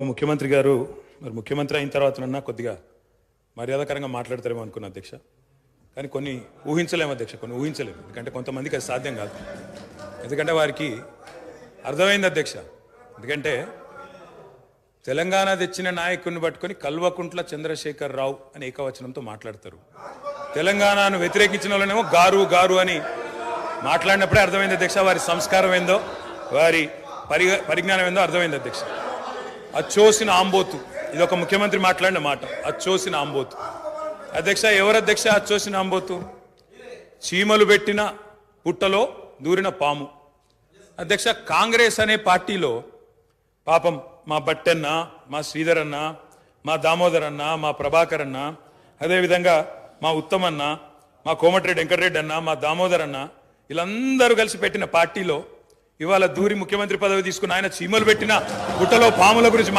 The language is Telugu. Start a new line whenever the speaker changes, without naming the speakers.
ముఖ్యమంత్రి గారు మరి ముఖ్యమంత్రి అయిన తర్వాతనన్నా కొద్దిగా మర్యాదకరంగా మాట్లాడతారేమో అనుకున్నా అధ్యక్ష. కానీ కొన్ని ఊహించలేము అధ్యక్ష, కొన్ని ఊహించలేము. ఎందుకంటే కొంతమందికి అది సాధ్యం కాదు. ఎందుకంటే వారికి అర్థమైంది అధ్యక్ష. ఎందుకంటే తెలంగాణ తెచ్చిన నాయకుడిని పట్టుకొని కల్వకుంట్ల చంద్రశేఖర్ రావు అని ఏకవచనంతో మాట్లాడతారు. తెలంగాణను వ్యతిరేకించిన వాళ్ళనేమో గారు గారు అని మాట్లాడినప్పుడే అర్థమైంది అధ్యక్ష వారి సంస్కారం ఏందో, వారి పరిజ్ఞానం ఏందో అర్థమైంది అధ్యక్ష. అచ్చోసిన ఆంబోతు, ఇది ఒక ముఖ్యమంత్రి మాట్లాడిన మాట. అచ్చోసిన ఆంబోతు అధ్యక్ష. ఎవరు అధ్యక్ష అచ్చోసిన ఆంబోతు? చీమలు పెట్టిన పుట్టలో దూరిన పాము అధ్యక్ష. కాంగ్రెస్ అనే పార్టీలో పాపం మా బట్టన్న, మా శ్రీధర్ అన్న, మా దామోదర్ అన్న, మా ప్రభాకర్ అన్న, అదేవిధంగా మా ఉత్తమన్న, మా కోమటిరెడ్డి వెంకటరెడ్డి అన్న, మా దామోదర్ అన్న, వీళ్ళందరూ కలిసి పెట్టిన పార్టీలో ఇవాళ దూరి ముఖ్యమంత్రి పదవి తీసుకున్న ఆయన చీమలు పెట్టిన పుట్టలో పాముల గురించి